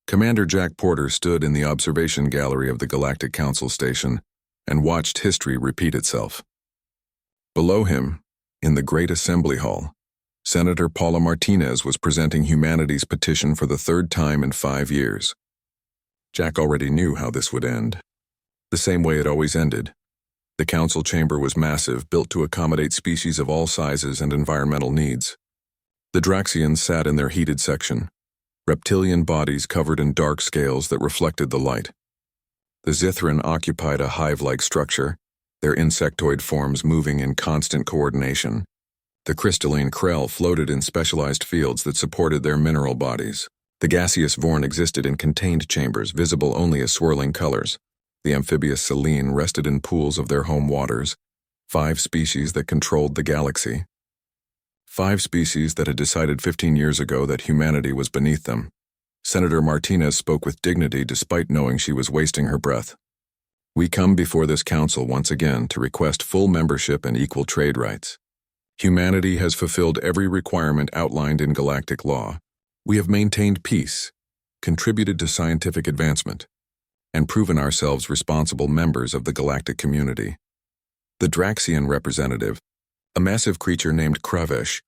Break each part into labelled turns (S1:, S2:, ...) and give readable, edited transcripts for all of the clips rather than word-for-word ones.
S1: Commander Jack Porter stood in the observation gallery of the Galactic Council station and watched history repeat itself. Below him, in the Great Assembly Hall, Senator Paula Martinez was presenting humanity's petition for the third time in 5 years. Jack already knew how this would end. The same way it always ended. The council chamber was massive, built to accommodate species of all sizes and environmental needs. The Draxians sat in their heated section, reptilian bodies covered in dark scales that reflected the light. The Zithran occupied a hive-like structure, their insectoid forms moving in constant coordination. The crystalline Krell floated in specialized fields that supported their mineral bodies. The gaseous Vorn existed in contained chambers, visible only as swirling colors. The amphibious Selene rested in pools of their home waters, 5 species that controlled the galaxy. 5 species that had decided 15 years ago that humanity was beneath them. Senator Martinez spoke with dignity despite knowing she was wasting her breath. We come before this council once again to request full membership and equal trade rights. Humanity has fulfilled every requirement outlined in galactic law. We have maintained peace, contributed to scientific advancement, and proven ourselves responsible members of the galactic community. The Draxian representative, a massive creature named Kravesh,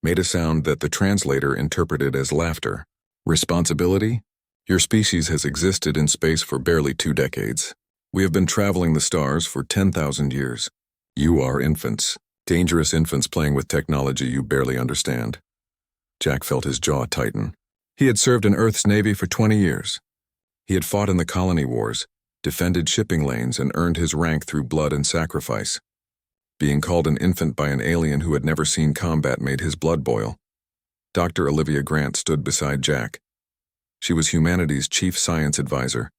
S1: made a sound that the translator interpreted as laughter. Responsibility? Your species has existed in space for barely 2 decades. We have been traveling the stars for 10,000 years. You are infants. Dangerous infants playing with technology you barely understand. Jack felt his jaw tighten. He had served in Earth's Navy for 20 years. He had fought in the colony wars, defended shipping lanes, and earned his rank through blood and sacrifice. Being called an infant by an alien who had never seen combat made his blood boil. Dr. Olivia Grant stood beside Jack. She was humanity's chief science advisor,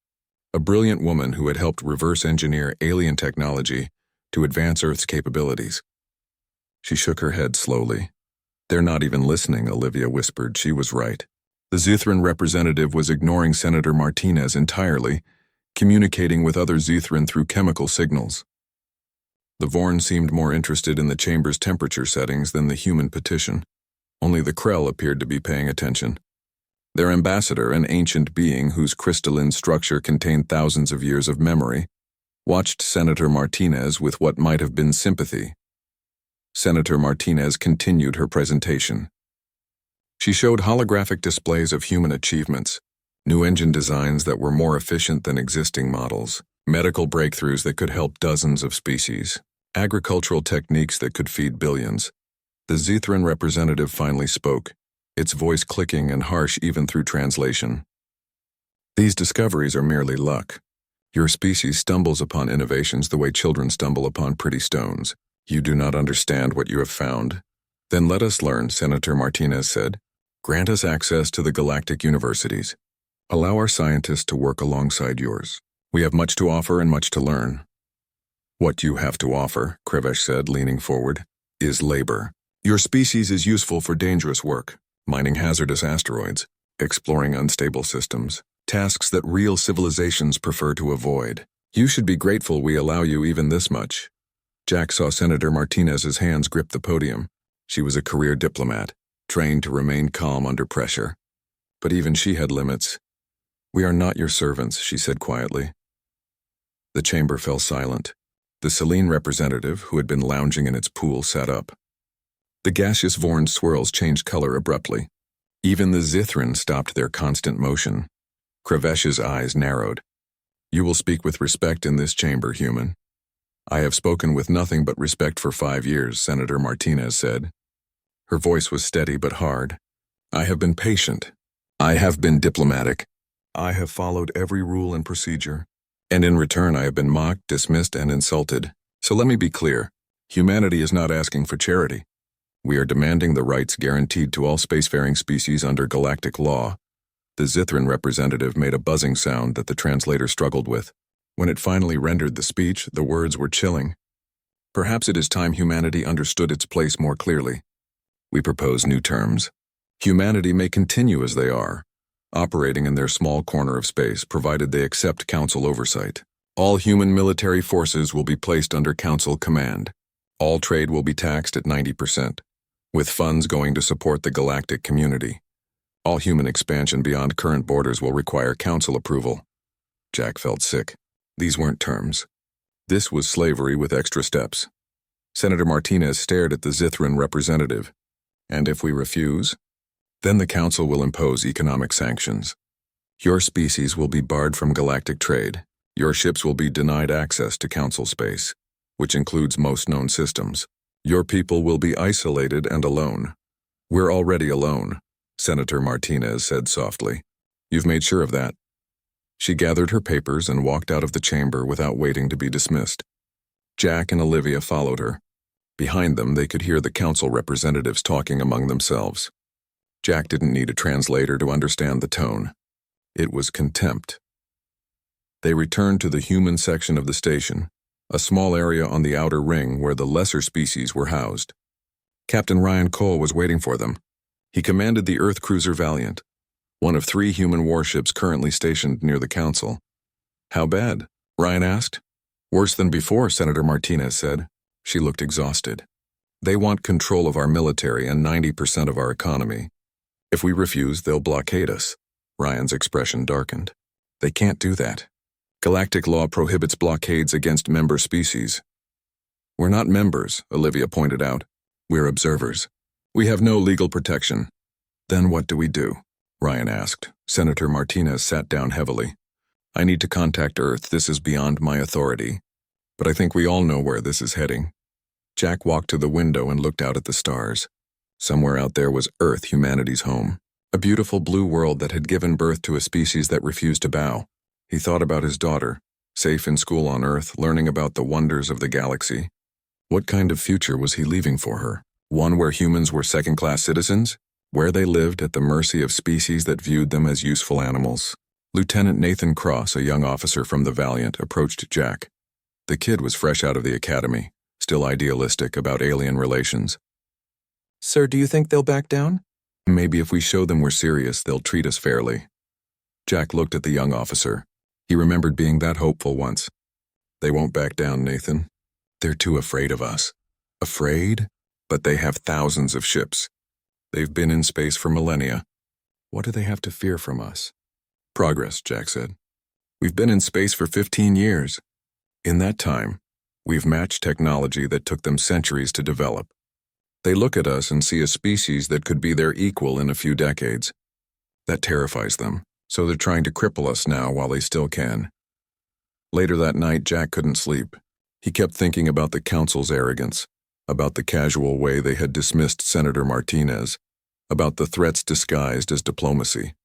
S1: a brilliant woman who had helped reverse engineer alien technology to advance Earth's capabilities. She shook her head slowly. They're not even listening, Olivia whispered. She was right. The Zithran representative was ignoring Senator Martinez entirely, communicating with other Zithran through chemical signals. The Vorn seemed more interested in the chamber's temperature settings than the human petition. Only the Krell appeared to be paying attention. Their ambassador, an ancient being whose crystalline structure contained thousands of years of memory, watched Senator Martinez with what might have been sympathy. Senator Martinez continued her presentation. She showed holographic displays of human achievements, new engine designs that were more efficient than existing models, medical breakthroughs that could help dozens of species, agricultural techniques that could feed billions. The Zithran representative finally spoke, its voice clicking and harsh even through translation. These discoveries are merely luck. Your species stumbles upon innovations the way children stumble upon pretty stones. You do not understand what you have found. Then let us learn, Senator Martinez said. Grant us access to the galactic universities. Allow our scientists to work alongside yours. We have much to offer and much to learn. What you have to offer, Kravesh said, leaning forward, is labor. Your species is useful for dangerous work, mining hazardous asteroids, exploring unstable systems, tasks that real civilizations prefer to avoid. You should be grateful we allow you even this much. Jack saw Senator Martinez's hands grip the podium. She was a career diplomat, trained to remain calm under pressure. But even she had limits. We are not your servants, she said quietly. The chamber fell silent. The Selene representative, who had been lounging in its pool, sat up. The gaseous Vorn swirls changed color abruptly. Even the Zithran stopped their constant motion. Kravesh's eyes narrowed. You will speak with respect in this chamber, human. I have spoken with nothing but respect for 5 years, Senator Martinez said. Her voice was steady but hard. I have been patient. I have been diplomatic. I have followed every rule and procedure. And in return I have been mocked, dismissed, and insulted. So let me be clear. Humanity is not asking for charity. We are demanding the rights guaranteed to all spacefaring species under galactic law. The Zithran representative made a buzzing sound that the translator struggled with. When it finally rendered the speech, the words were chilling. Perhaps it is time humanity understood its place more clearly. We propose new terms. Humanity may continue as they are, operating in their small corner of space, provided they accept Council oversight. All human military forces will be placed under Council command. All trade will be taxed at 90%, with funds going to support the galactic community. All human expansion beyond current borders will require council approval. Jack felt sick. These weren't terms. This was slavery with extra steps. Senator Martinez stared at the Zithran representative. And if we refuse? Then the council will impose economic sanctions. Your species will be barred from galactic trade. Your ships will be denied access to council space, which includes most known systems. Your people will be isolated and alone. We're already alone, Senator Martinez said softly. You've made sure of that. She gathered her papers and walked out of the chamber without waiting to be dismissed. Jack and Olivia followed her. Behind them, they could hear the council representatives talking among themselves. Jack didn't need a translator to understand the tone. It was contempt. They returned to the human section of the station, a small area on the outer ring where the lesser species were housed. Captain Ryan Cole was waiting for them. He commanded the Earth cruiser Valiant, one of 3 human warships currently stationed near the council. How bad? Ryan asked. Worse than before, Senator Martinez said. She looked exhausted. They want control of our military and 90% of our economy. If we refuse, they'll blockade us. Ryan's expression darkened. They can't do that. Galactic law prohibits blockades against member species. We're not members, Olivia pointed out. We're observers. We have no legal protection. Then what do we do? Ryan asked. Senator Martinez sat down heavily. I need to contact Earth. This is beyond my authority. But I think we all know where this is heading. Jack walked to the window and looked out at the stars. Somewhere out there was Earth, humanity's home. A beautiful blue world that had given birth to a species that refused to bow. He thought about his daughter, safe in school on Earth, learning about the wonders of the galaxy. What kind of future was he leaving for her? One where humans were second-class citizens? Where they lived at the mercy of species that viewed them as useful animals? Lieutenant Nathan Cross, a young officer from the Valiant, approached Jack. The kid was fresh out of the academy, still idealistic about alien relations. Sir, do you think they'll back down? Maybe if we show them we're serious, they'll treat us fairly. Jack looked at the young officer. He remembered being that hopeful once. They won't back down, Nathan. They're too afraid of us. Afraid? But they have thousands of ships. They've been in space for millennia. What do they have to fear from us? Progress, Jack said. We've been in space for 15 years. In that time, we've matched technology that took them centuries to develop. They look at us and see a species that could be their equal in a few decades. That terrifies them, so they're trying to cripple us now while they still can. Later that night, Jack couldn't sleep. He kept thinking about the council's arrogance, about the casual way they had dismissed Senator Martinez, about the threats disguised as diplomacy.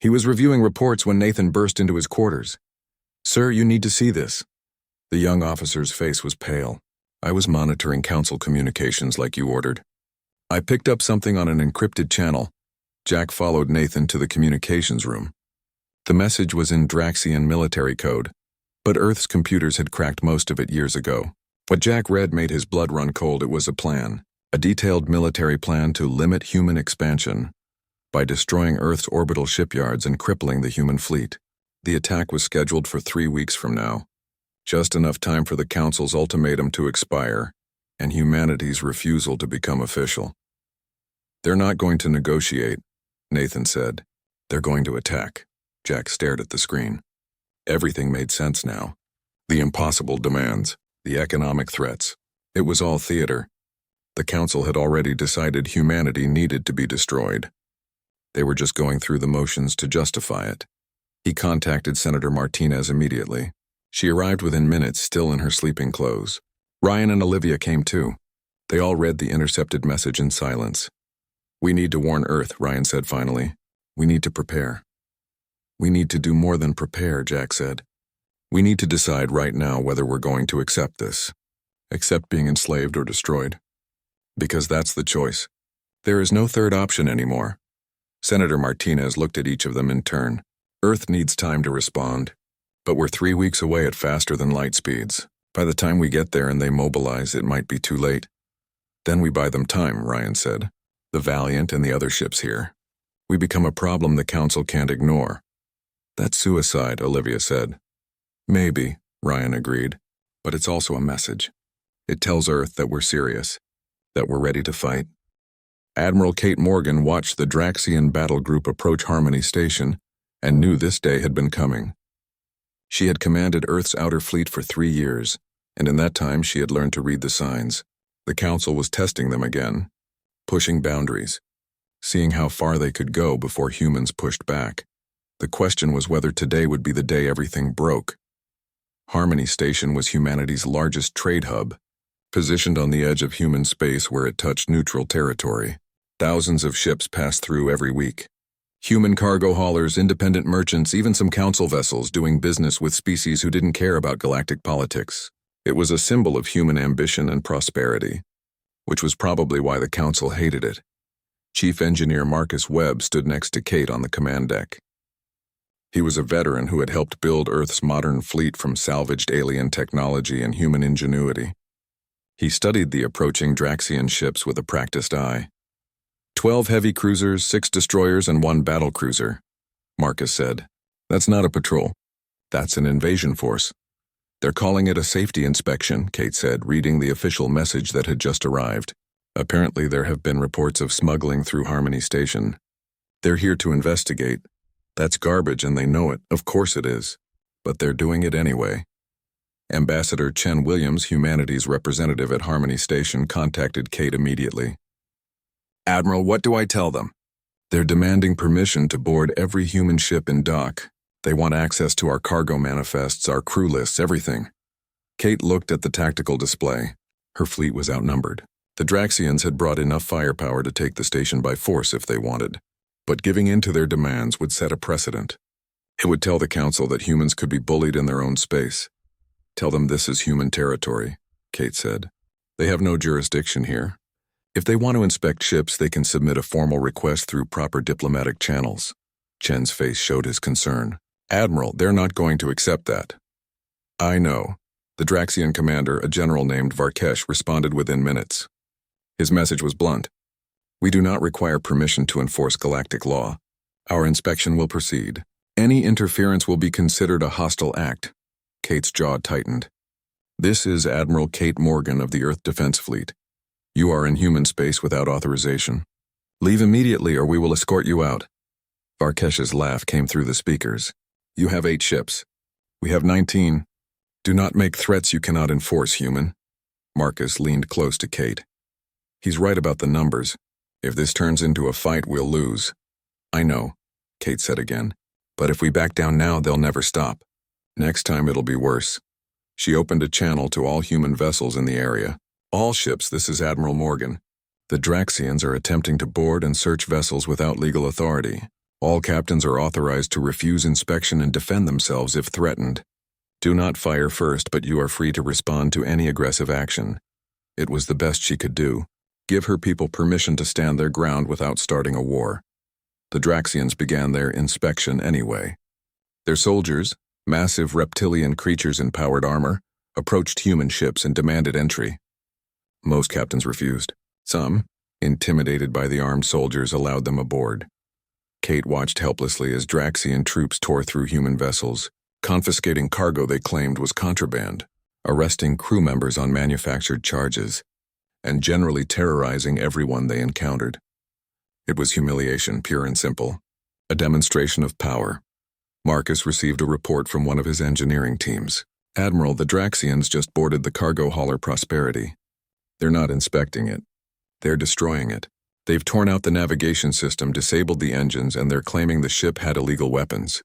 S1: He was reviewing reports when Nathan burst into his quarters. Sir, you need to see this. The young officer's face was pale. I was monitoring council communications like you ordered. I picked up something on an encrypted channel. Jack followed Nathan to the communications room. The message was in Draxian military code, but Earth's computers had cracked most of it years ago. What Jack read made his blood run cold. It was a plan, a detailed military plan to limit human expansion by destroying Earth's orbital shipyards and crippling the human fleet. The attack was scheduled for 3 weeks from now. Just enough time for the Council's ultimatum to expire and humanity's refusal to become official. They're not going to negotiate, Nathan said. They're going to attack. Jack stared at the screen. Everything made sense now. The impossible demands, the economic threats. It was all theater. The Council had already decided humanity needed to be destroyed. They were just going through the motions to justify it. He contacted Senator Martinez immediately. She arrived within minutes, still in her sleeping clothes. Ryan and Olivia came too. They all read the intercepted message in silence. We need to warn Earth, Ryan said finally. We need to prepare. We need to do more than prepare, Jack said. We need to decide right now whether we're going to accept this. Accept being enslaved or destroyed. Because that's the choice. There is no third option anymore. Senator Martinez looked at each of them in turn. Earth needs time to respond. But we're 3 weeks away at faster than light speeds. By the time we get there and they mobilize, it might be too late. Then we buy them time, Ryan said. The Valiant and the other ships here. We become a problem the Council can't ignore. That's suicide, Olivia said. Maybe, Ryan agreed. But it's also a message. It tells Earth that we're serious, that we're ready to fight. Admiral Kate Morgan watched the Draxian battle group approach Harmony Station and knew this day had been coming. She had commanded Earth's outer fleet for 3 years, and in that time she had learned to read the signs. The Council was testing them again, pushing boundaries, seeing how far they could go before humans pushed back. The question was whether today would be the day everything broke. Harmony Station was humanity's largest trade hub, positioned on the edge of human space where it touched neutral territory. Thousands of ships passed through every week. Human cargo haulers, independent merchants, even some council vessels doing business with species who didn't care about galactic politics. It was a symbol of human ambition and prosperity, which was probably why the council hated it. Chief Engineer Marcus Webb stood next to Kate on the command deck. He was a veteran who had helped build Earth's modern fleet from salvaged alien technology and human ingenuity. He studied the approaching Draxian ships with a practiced eye. 12 heavy cruisers, 6 destroyers, and 1 battle cruiser, Marcus said. That's not a patrol. That's an invasion force. They're calling it a safety inspection, Kate said, reading the official message that had just arrived. Apparently there have been reports of smuggling through Harmony Station. They're here to investigate. That's garbage and they know it. Of course it is. But they're doing it anyway. Ambassador Chen Williams, humanities representative at Harmony Station, contacted Kate immediately. Admiral, what do I tell them? They're demanding permission to board every human ship in dock. They want access to our cargo manifests, our crew lists, everything. Kate looked at the tactical display. Her fleet was outnumbered. The Draxians had brought enough firepower to take the station by force if they wanted. But giving in to their demands would set a precedent. It would tell the Council that humans could be bullied in their own space. Tell them this is human territory, Kate said. They have no jurisdiction here. If they want to inspect ships, they can submit a formal request through proper diplomatic channels. Chen's face showed his concern. Admiral, they're not going to accept that. I know. The Draxian commander, a general named Varkesh, responded within minutes. His message was blunt. We do not require permission to enforce galactic law. Our inspection will proceed. Any interference will be considered a hostile act. Kate's jaw tightened. This is Admiral Kate Morgan of the Earth Defense Fleet. You are in human space without authorization. Leave immediately or we will escort you out. Varkesh's laugh came through the speakers. You have 8 ships. We have 19. Do not make threats you cannot enforce, human. Marcus leaned close to Kate. He's right about the numbers. If this turns into a fight, we'll lose. I know, Kate said again. But if we back down now, they'll never stop. Next time it'll be worse. She opened a channel to all human vessels in the area. All ships, this is Admiral Morgan. The Draxians are attempting to board and search vessels without legal authority. All captains are authorized to refuse inspection and defend themselves if threatened. Do not fire first, but you are free to respond to any aggressive action. It was the best she could do. Give her people permission to stand their ground without starting a war. The Draxians began their inspection anyway. Their soldiers, massive reptilian creatures in powered armor, approached human ships and demanded entry. Most captains refused. Some, intimidated by the armed soldiers, allowed them aboard. Kate watched helplessly as Draxian troops tore through human vessels, confiscating cargo they claimed was contraband, arresting crew members on manufactured charges, and generally terrorizing everyone they encountered. It was humiliation, pure and simple. A demonstration of power. Marcus received a report from one of his engineering teams. Admiral, the Draxians just boarded the cargo hauler Prosperity. They're not inspecting it. They're destroying it. They've torn out the navigation system, disabled the engines, and they're claiming the ship had illegal weapons.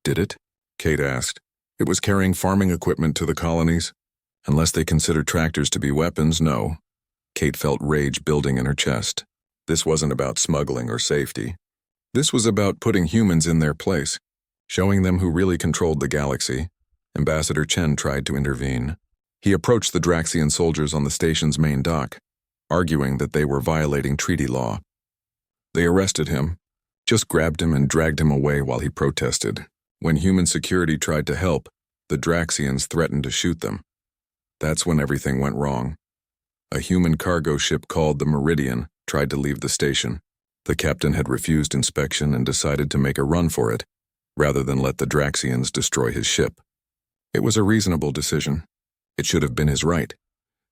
S1: Did it? Kate asked. It was carrying farming equipment to the colonies. Unless they consider tractors to be weapons, no. Kate felt rage building in her chest. This wasn't about smuggling or safety. This was about putting humans in their place, showing them who really controlled the galaxy. Ambassador Chen tried to intervene. He approached the Draxian soldiers on the station's main dock, arguing that they were violating treaty law. They arrested him, just grabbed him and dragged him away while he protested. When human security tried to help, the Draxians threatened to shoot them. That's when everything went wrong. A human cargo ship called the Meridian tried to leave the station. The captain had refused inspection and decided to make a run for it, rather than let the Draxians destroy his ship. It was a reasonable decision. It should have been his right.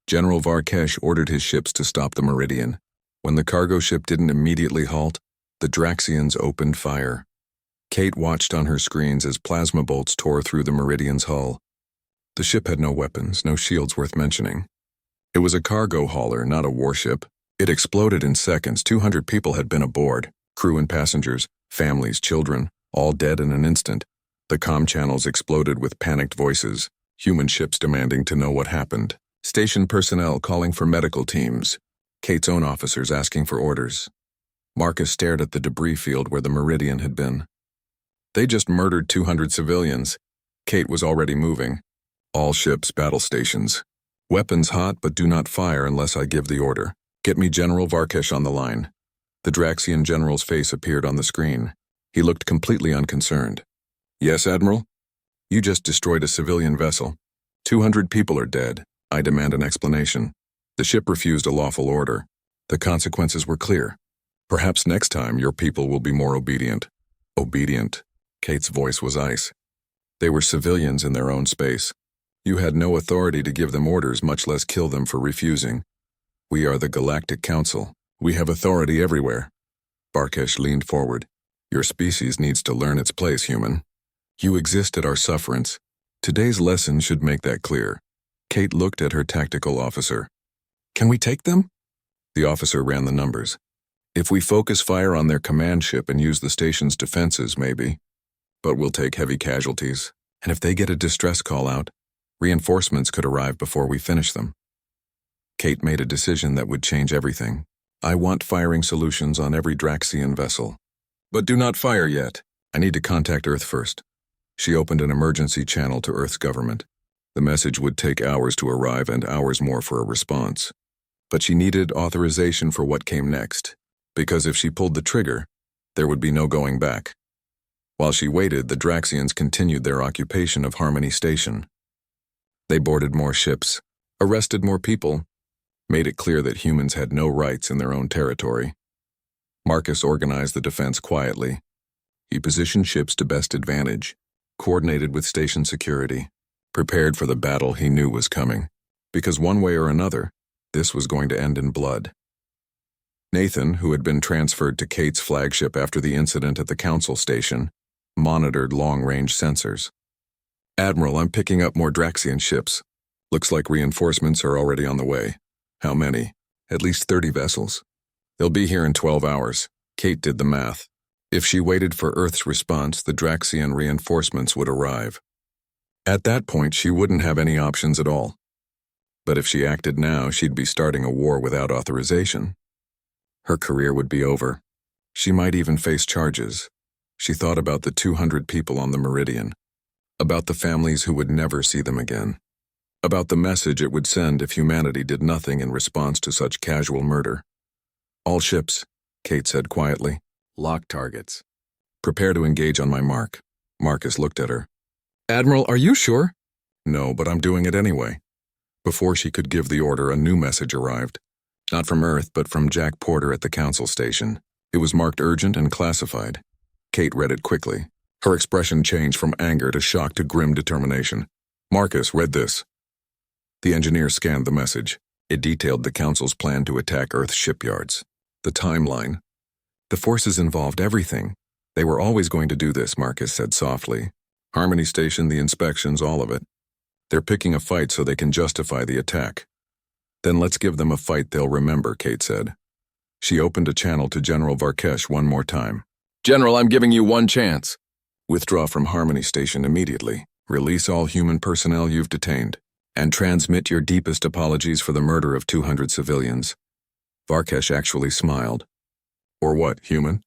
S1: General Varkesh ordered his ships to stop the Meridian. When the cargo ship didn't immediately halt, the Draxians opened fire. Kate watched on her screens as plasma bolts tore through the Meridian's hull. The ship had no weapons, no shields worth mentioning. It was a cargo hauler, not a warship. It exploded in seconds. 200 people had been aboard, crew and passengers, families, children, all dead in an instant. The comm channels exploded with panicked voices, human ships demanding to know what happened, station personnel calling for medical teams, Kate's own officers asking for orders. Marcus stared at the debris field where the Meridian had been. They just murdered 200 civilians. Kate was already moving. All ships, battle stations. Weapons hot, but do not fire unless I give the order. Get me General Varkesh on the line. The Draxian general's face appeared on the screen. He looked completely unconcerned. Yes, Admiral? You just destroyed a civilian vessel. 200 people are dead. I demand an explanation. The ship refused a lawful order. The consequences were clear. Perhaps next time your people will be more obedient. Obedient. Kate's voice was ice. They were civilians in their own space. You had no authority to give them orders, much less kill them for refusing. We are the Galactic Council. We have authority everywhere. Varkesh leaned forward. Your species needs to learn its place, human. You exist at our sufferance. Today's lesson should make that clear. Kate looked at her tactical officer. Can we take them? The officer ran the numbers. If we focus fire on their command ship and use the station's defenses, maybe. But we'll take heavy casualties. And if they get a distress call out, reinforcements could arrive before we finish them. Kate made a decision that would change everything. I want firing solutions on every Draxian vessel. But do not fire yet. I need to contact Earth first. She opened an emergency channel to Earth's government. The message would take hours to arrive and hours more for a response. But she needed authorization for what came next, because if she pulled the trigger, there would be no going back. While she waited, the Draxians continued their occupation of Harmony Station. They boarded more ships, arrested more people, made it clear that humans had no rights in their own territory. Marcus organized the defense quietly. He positioned ships to best advantage, coordinated with station security, prepared for the battle he knew was coming, because one way or another, this was going to end in blood. Nathan, who had been transferred to Kate's flagship after the incident at the council station, monitored long-range sensors. Admiral, I'm picking up more Draxian ships. Looks like reinforcements are already on the way. How many? At least 30 vessels. They'll be here in 12 hours. Kate did the math. If she waited for Earth's response, the Draxian reinforcements would arrive. At that point, she wouldn't have any options at all. But if she acted now, she'd be starting a war without authorization. Her career would be over. She might even face charges. She thought about the 200 people on the Meridian, about the families who would never see them again, about the message it would send if humanity did nothing in response to such casual murder. All ships, Kate said quietly. Lock targets. Prepare to engage on my mark. Marcus looked at her. Admiral, are you sure? No, but I'm doing it anyway. Before she could give the order, a new message arrived. Not from Earth, but from Jack Porter at the council station. It was marked urgent and classified. Kate read it quickly. Her expression changed from anger to shock to grim determination. Marcus read this. The engineer scanned the message. It detailed the council's plan to attack Earth's shipyards. The timeline. The forces involved everything. They were always going to do this, Marcus said softly. Harmony Station, the inspections, all of it. They're picking a fight so they can justify the attack. Then let's give them a fight they'll remember, Kate said. She opened a channel to General Varkesh one more time. General, I'm giving you one chance. Withdraw from Harmony Station immediately. Release all human personnel you've detained. And transmit your deepest apologies for the murder of 200 civilians. Varkesh actually smiled. Or what, human?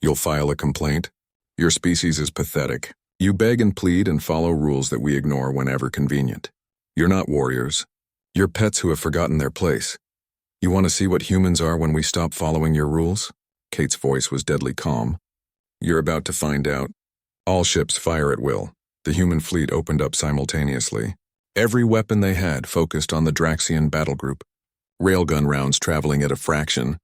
S1: You'll file a complaint? Your species is pathetic. You beg and plead and follow rules that we ignore whenever convenient. You're not warriors. You're pets who have forgotten their place. You want to see what humans are when we stop following your rules? Kate's voice was deadly calm. You're about to find out. All ships fire at will. The human fleet opened up simultaneously. Every weapon they had focused on the Draxian battle group. Railgun rounds traveling at a fraction.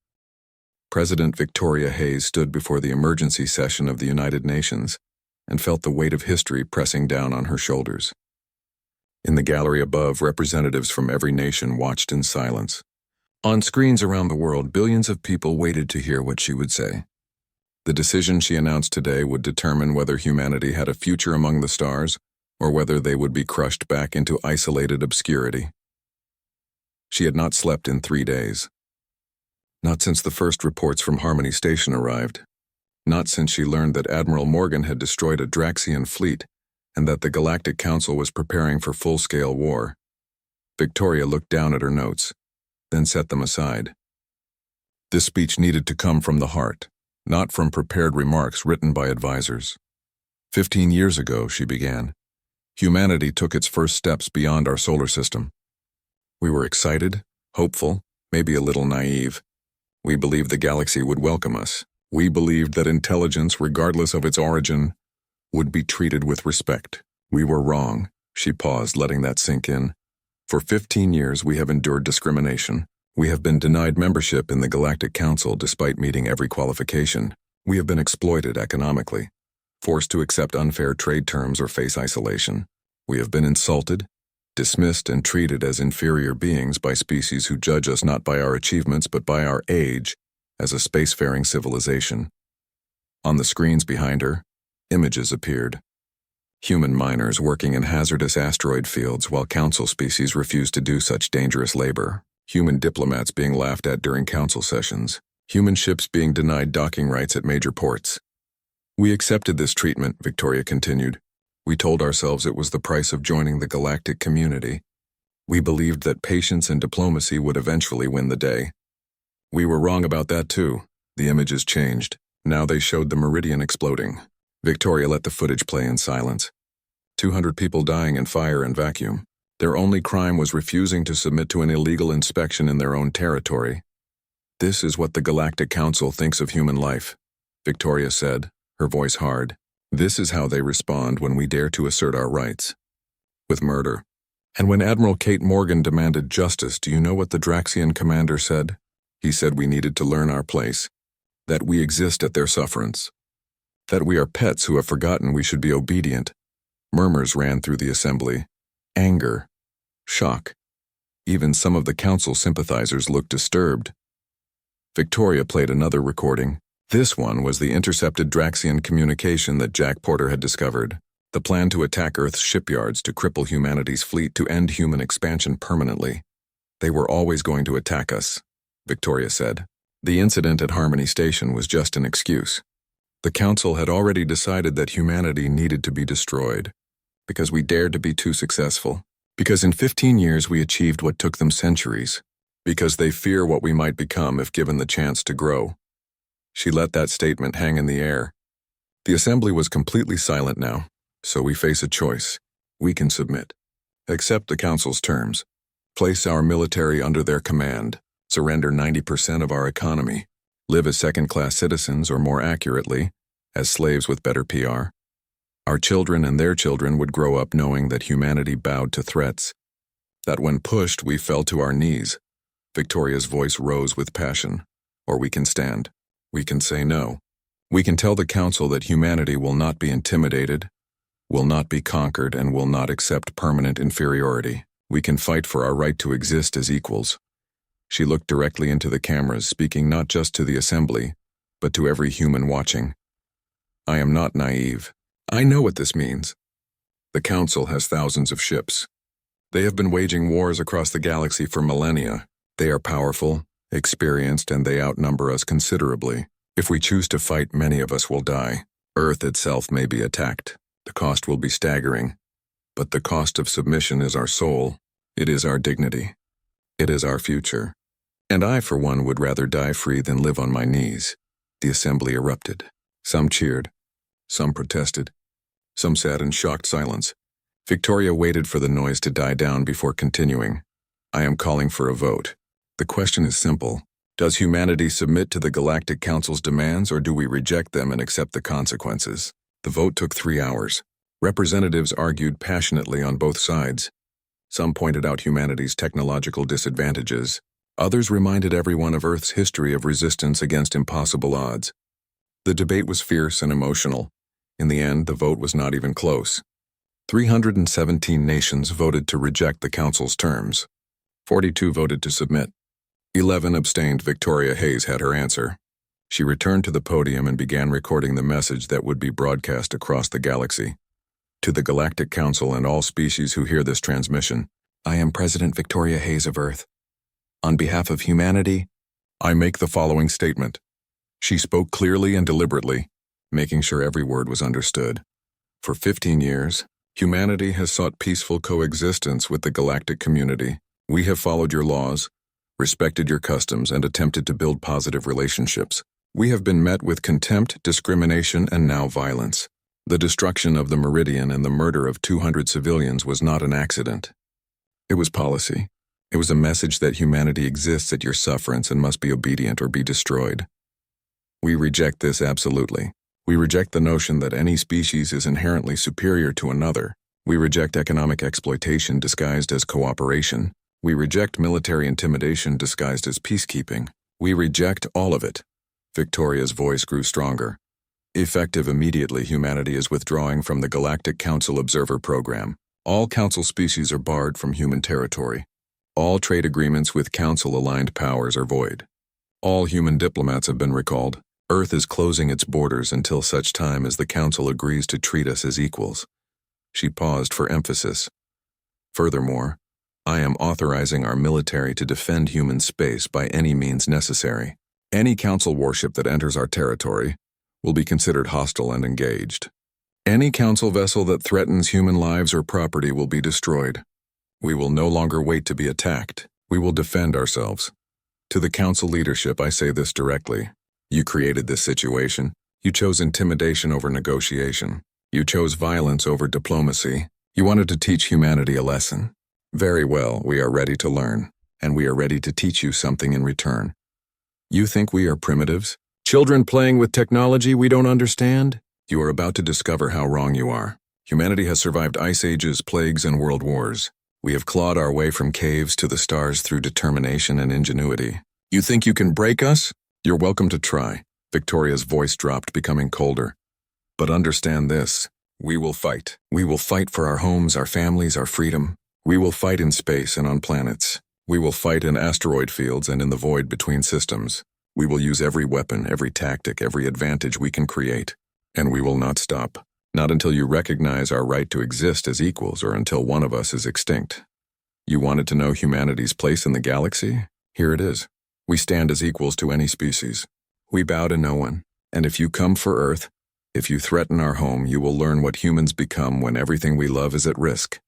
S1: President Victoria Hayes stood before the emergency session of the United Nations and felt the weight of history pressing down on her shoulders. In the gallery above, representatives from every nation watched in silence. On screens around the world, billions of people waited to hear what she would say. The decision she announced today would determine whether humanity had a future among the stars or whether they would be crushed back into isolated obscurity. She had not slept in 3 days. Not since the first reports from Harmony Station arrived. Not since she learned that Admiral Morgan had destroyed a Draxian fleet and that the Galactic Council was preparing for full-scale war. Victoria looked down at her notes, then set them aside. This speech needed to come from the heart, not from prepared remarks written by advisors. 15 years ago, she began, humanity took its first steps beyond our solar system. We were excited, hopeful, maybe a little naive. We believed the galaxy would welcome us. We believed that intelligence, regardless of its origin, would be treated with respect. We were wrong. She paused, letting that sink in. For 15 years, we have endured discrimination. We have been denied membership in the Galactic Council despite meeting every qualification. We have been exploited economically, forced to accept unfair trade terms or face isolation. We have been insulted, dismissed, and treated as inferior beings by species who judge us not by our achievements but by our age as a spacefaring civilization. On the screens behind her, images appeared. Human miners working in hazardous asteroid fields while council species refused to do such dangerous labor. Human diplomats being laughed at during council sessions. Human ships being denied docking rights at major ports. We accepted this treatment, Victoria continued. We told ourselves it was the price of joining the galactic community. We believed that patience and diplomacy would eventually win the day. We were wrong about that too. The images changed. Now they showed the meridian exploding. Victoria let the footage play in silence. 200 people dying in fire and vacuum. Their only crime was refusing to submit to an illegal inspection in their own territory. This is what the Galactic Council thinks of human life, Victoria said, her voice hard. This is how they respond when we dare to assert our rights. With murder. And when Admiral Kate Morgan demanded justice, do you know what the Draxian commander said? He said we needed to learn our place, that we exist at their sufferance, that we are pets who have forgotten we should be obedient. Murmurs ran through the assembly. Anger. Shock. Even some of the council sympathizers looked disturbed. Victoria played another recording. This one was the intercepted Draxian communication that Jack Porter had discovered. The plan to attack Earth's shipyards to cripple humanity's fleet to end human expansion permanently. They were always going to attack us, Victoria said. The incident at Harmony Station was just an excuse. The council had already decided that humanity needed to be destroyed. Because we dared to be too successful. Because in 15 years we achieved what took them centuries. Because they fear what we might become if given the chance to grow. She let that statement hang in the air. The assembly was completely silent now, so we face a choice. We can submit. Accept the council's terms. Place our military under their command. Surrender 90% of our economy. Live as second-class citizens, or more accurately, as slaves with better PR. Our children and their children would grow up knowing that humanity bowed to threats, that when pushed we fell to our knees. Victoria's voice rose with passion. Or we can stand. We can say no. We can tell the council that humanity will not be intimidated, will not be conquered, and will not accept permanent inferiority. We can fight for our right to exist as equals. She looked directly into the cameras, speaking not just to the assembly, but to every human watching. I am not naive. I know what this means. The Council has thousands of ships. They have been waging wars across the galaxy for millennia. They are powerful, experienced, and they outnumber us considerably. If we choose to fight, many of us will die. Earth itself may be attacked. The cost will be staggering. But the cost of submission is our soul. It is our dignity. It is our future. And I, for one, would rather die free than live on my knees. The assembly erupted. Some cheered. Some protested. Some sat in shocked silence. Victoria waited for the noise to die down before continuing. I am calling for a vote. The question is simple. Does humanity submit to the Galactic Council's demands, or do we reject them and accept the consequences? The vote took 3 hours. Representatives argued passionately on both sides. Some pointed out humanity's technological disadvantages. Others reminded everyone of Earth's history of resistance against impossible odds. The debate was fierce and emotional. In the end, the vote was not even close. 317 nations voted to reject the Council's terms. 42 voted to submit. 11 abstained. Victoria Hayes had her answer. She returned to the podium and began recording the message that would be broadcast across the galaxy. To the Galactic Council and all species who hear this transmission, I am President Victoria Hayes of Earth. On behalf of humanity, I make the following statement. She spoke clearly and deliberately, making sure every word was understood. For 15 years, humanity has sought peaceful coexistence with the galactic community. We have followed your laws, respected your customs, and attempted to build positive relationships. We have been met with contempt, discrimination, and now violence. The destruction of the Meridian and the murder of 200 civilians was not an accident. It was policy. It was a message that humanity exists at your sufferance and must be obedient or be destroyed. We reject this absolutely. We reject the notion that any species is inherently superior to another. We reject economic exploitation disguised as cooperation. We reject military intimidation disguised as peacekeeping. We reject all of it. Victoria's voice grew stronger. Effective immediately, humanity is withdrawing from the Galactic Council Observer Program. All Council species are barred from human territory. All trade agreements with Council-aligned powers are void. All human diplomats have been recalled. Earth is closing its borders until such time as the Council agrees to treat us as equals. She paused for emphasis. Furthermore, I am authorizing our military to defend human space by any means necessary. Any Council warship that enters our territory will be considered hostile and engaged. Any Council vessel that threatens human lives or property will be destroyed. We will no longer wait to be attacked. We will defend ourselves. To the Council leadership, I say this directly. You created this situation. You chose intimidation over negotiation. You chose violence over diplomacy. You wanted to teach humanity a lesson. Very well, we are ready to learn, and we are ready to teach you something in return. You think we are primitives? Children playing with technology we don't understand? You are about to discover how wrong you are. Humanity has survived ice ages, plagues, and world wars. We have clawed our way from caves to the stars through determination and ingenuity. You think you can break us? You're welcome to try. Victoria's voice dropped, becoming colder. But understand this. We will fight. We will fight for our homes, our families, our freedom. We will fight in space and on planets. We will fight in asteroid fields and in the void between systems. We will use every weapon, every tactic, every advantage we can create. And we will not stop. Not until you recognize our right to exist as equals or until one of us is extinct. You wanted to know humanity's place in the galaxy? Here it is. We stand as equals to any species. We bow to no one. And if you come for Earth, if you threaten our home, you will learn what humans become when everything we love is at risk.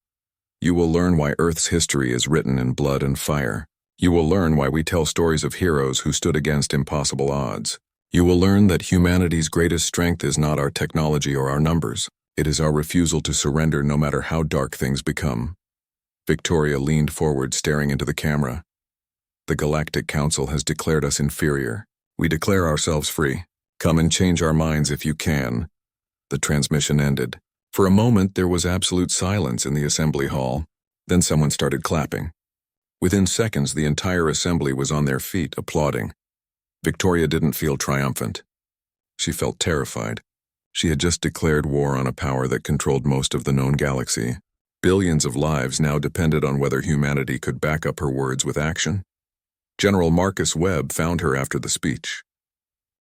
S1: You will learn why Earth's history is written in blood and fire. You will learn why we tell stories of heroes who stood against impossible odds. You will learn that humanity's greatest strength is not our technology or our numbers. It is our refusal to surrender no matter how dark things become. Victoria leaned forward, staring into the camera. The Galactic Council has declared us inferior. We declare ourselves free. Come and change our minds if you can. The transmission ended. For a moment, there was absolute silence in the assembly hall. Then someone started clapping. Within seconds, the entire assembly was on their feet, applauding. Victoria didn't feel triumphant. She felt terrified. She had just declared war on a power that controlled most of the known galaxy. Billions of lives now depended on whether humanity could back up her words with action. General Marcus Webb found her after the speech.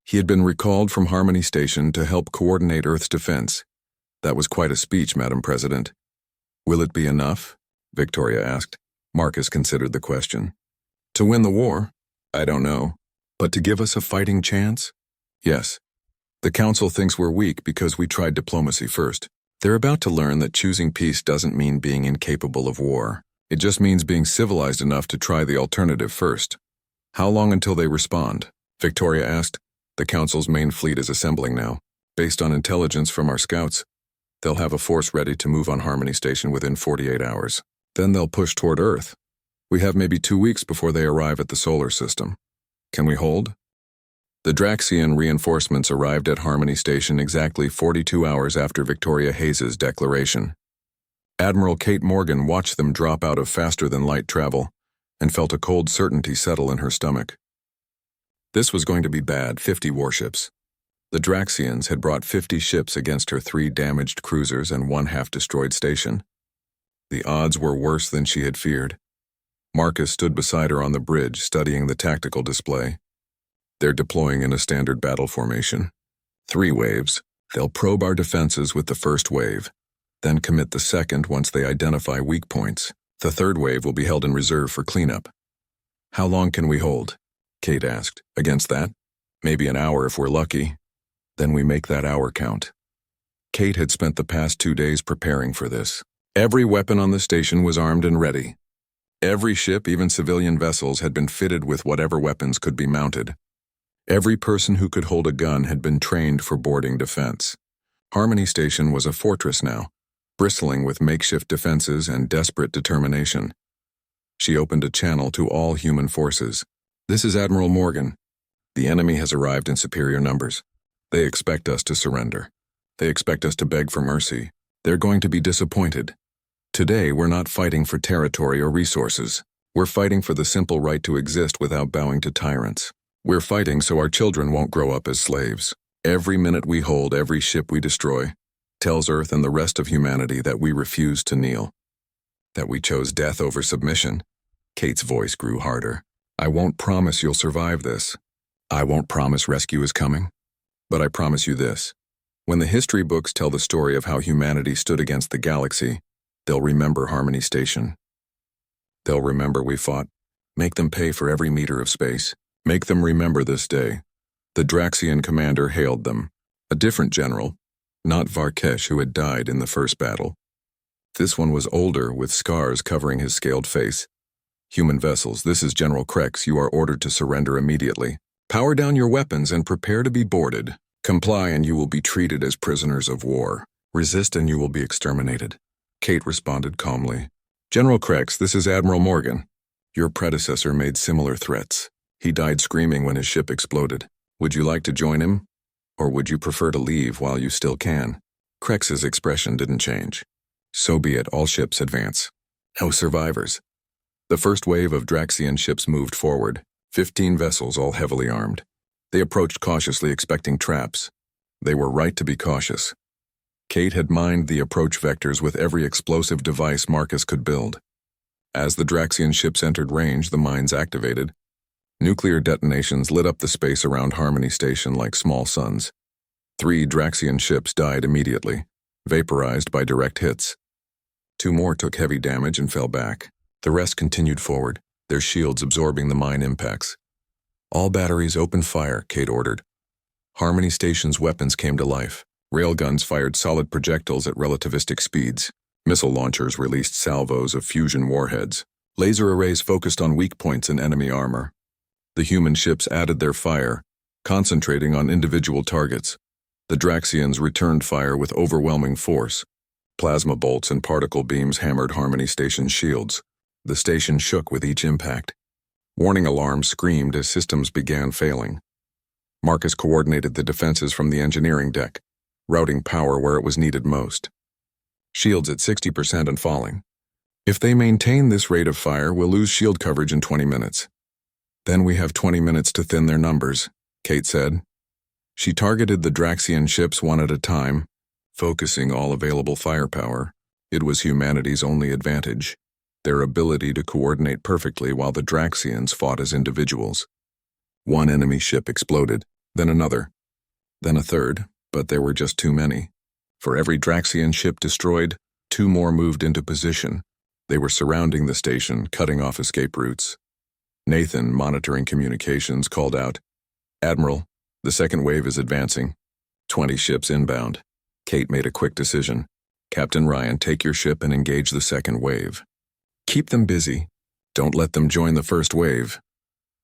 S1: He had been recalled from Harmony Station to help coordinate Earth's defense. That was quite a speech, Madam President. Will it be enough? Victoria asked. Marcus considered the question. To win the war? I don't know. But to give us a fighting chance? Yes. The Council thinks we're weak because we tried diplomacy first. They're about to learn that choosing peace doesn't mean being incapable of war. It just means being civilized enough to try the alternative first. How long until they respond? Victoria asked. The Council's main fleet is assembling now. Based on intelligence from our scouts, they'll have a force ready to move on Harmony Station within 48 hours. Then they'll push toward Earth. We have maybe 2 weeks before they arrive at the solar system. Can we hold? The Draxian reinforcements arrived at Harmony Station exactly 42 hours after Victoria Hayes's declaration. Admiral Kate Morgan watched them drop out of faster-than-light travel and felt a cold certainty settle in her stomach. This was going to be bad. 50 warships. The Draxians had brought 50 ships against her 3 damaged cruisers and 1 half-destroyed station. The odds were worse than she had feared. Marcus stood beside her on the bridge, studying the tactical display. They're deploying in a standard battle formation. 3 waves. They'll probe our defenses with the first wave, then commit the second once they identify weak points. The third wave will be held in reserve for cleanup. How long can we hold? Kate asked. Against that? Maybe an hour if we're lucky. Then we make that hour count. Kate had spent the past 2 days preparing for this. Every weapon on the station was armed and ready. Every ship, even civilian vessels, had been fitted with whatever weapons could be mounted. Every person who could hold a gun had been trained for boarding defense. Harmony Station was a fortress now, bristling with makeshift defenses and desperate determination. She opened a channel to all human forces. This is Admiral Morgan. The enemy has arrived in superior numbers. They expect us to surrender. They expect us to beg for mercy. They're going to be disappointed. Today, we're not fighting for territory or resources. We're fighting for the simple right to exist without bowing to tyrants. We're fighting so our children won't grow up as slaves. Every minute we hold, every ship we destroy, tells Earth and the rest of humanity that we refuse to kneel. That we chose death over submission. Kate's voice grew harder. I won't promise you'll survive this. I won't promise rescue is coming. But I promise you this. When the history books tell the story of how humanity stood against the galaxy, they'll remember Harmony Station. They'll remember we fought. Make them pay for every meter of space. Make them remember this day. The Draxian commander hailed them. A different general, not Varkesh, who had died in the first battle. This one was older, with scars covering his scaled face. Human vessels, this is General Krex. You are ordered to surrender immediately. Power down your weapons and prepare to be boarded. Comply and you will be treated as prisoners of war. Resist and you will be exterminated. Kate responded calmly. General Krex, this is Admiral Morgan. Your predecessor made similar threats. He died screaming when his ship exploded. Would you like to join him? Or would you prefer to leave while you still can? Krex's expression didn't change. So be it, all ships advance. No survivors. The first wave of Draxian ships moved forward, 15 vessels all heavily armed. They approached cautiously, expecting traps. They were right to be cautious. Kate had mined the approach vectors with every explosive device Marcus could build. As the Draxian ships entered range, the mines activated. Nuclear detonations lit up the space around Harmony Station like small suns. 3 Draxian ships died immediately, vaporized by direct hits. 2 more took heavy damage and fell back. The rest continued forward, their shields absorbing the mine impacts. All batteries open fire, Kate ordered. Harmony Station's weapons came to life. Railguns fired solid projectiles at relativistic speeds. Missile launchers released salvos of fusion warheads. Laser arrays focused on weak points in enemy armor. The human ships added their fire, concentrating on individual targets. The Draxians returned fire with overwhelming force. Plasma bolts and particle beams hammered Harmony Station's shields. The station shook with each impact. Warning alarms screamed as systems began failing. Marcus coordinated the defenses from the engineering deck, routing power where it was needed most. Shields at 60% and falling. If they maintain this rate of fire, we'll lose shield coverage in 20 minutes. Then we have 20 minutes to thin their numbers, Kate said. She targeted the Draxian ships one at a time, focusing all available firepower. It was humanity's only advantage, their ability to coordinate perfectly while the Draxians fought as individuals. One enemy ship exploded, then another, then a third, but there were just too many. For every Draxian ship destroyed, 2 more moved into position. They were surrounding the station, cutting off escape routes. Nathan, monitoring communications, called out, Admiral, the second wave is advancing. 20 ships inbound. Kate made a quick decision. Captain Ryan, take your ship and engage the second wave. Keep them busy. Don't let them join the first wave.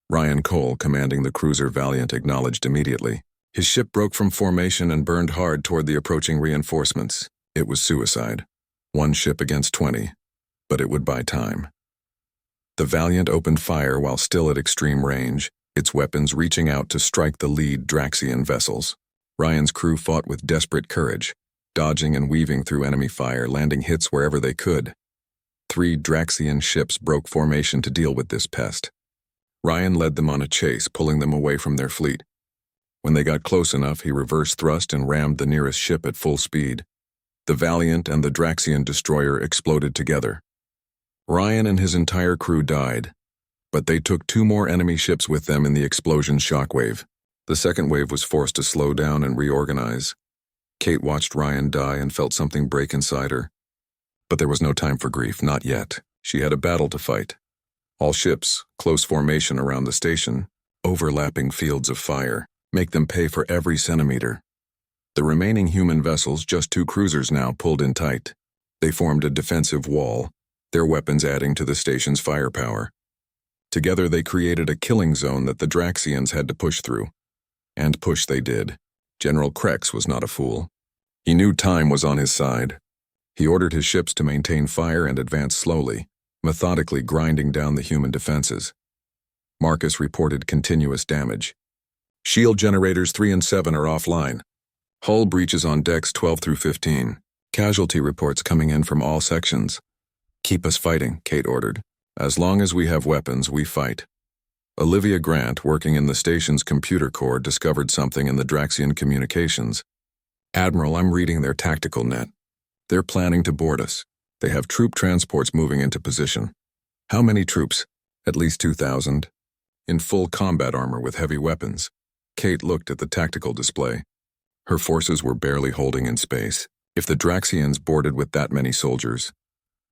S1: Ryan Cole, commanding the cruiser Valiant, acknowledged immediately. His ship broke from formation and burned hard toward the approaching reinforcements. It was suicide. 1 ship against 20. But it would buy time. The Valiant opened fire while still at extreme range, its weapons reaching out to strike the lead Draxian vessels. Ryan's crew fought with desperate courage, dodging and weaving through enemy fire, landing hits wherever they could. 3 Draxian ships broke formation to deal with this pest. Ryan led them on a chase, pulling them away from their fleet. When they got close enough, he reverse thrust and rammed the nearest ship at full speed. The Valiant and the Draxian destroyer exploded together. Ryan and his entire crew died, but they took 2 more enemy ships with them in the explosion's shockwave. The second wave was forced to slow down and reorganize. Kate watched Ryan die and felt something break inside her. But there was no time for grief, not yet. She had a battle to fight. All ships, close formation around the station, overlapping fields of fire, make them pay for every centimeter. The remaining human vessels, just 2 cruisers now, pulled in tight. They formed a defensive wall, their weapons adding to the station's firepower. Together they created a killing zone that the Draxians had to push through. And push they did. General Krex was not a fool. He knew time was on his side. He ordered his ships to maintain fire and advance slowly, methodically grinding down the human defenses. Marcus reported continuous damage. Shield generators 3 and 7 are offline. Hull breaches on decks 12 through 15. Casualty reports coming in from all sections. Keep us fighting, Kate ordered. As long as we have weapons, we fight. Olivia Grant, working in the station's computer core, discovered something in the Draxian communications. Admiral, I'm reading their tactical net. They're planning to board us. They have troop transports moving into position. How many troops? At least 2,000. In full combat armor with heavy weapons. Kate looked at the tactical display. Her forces were barely holding in space. If the Draxians boarded with that many soldiers,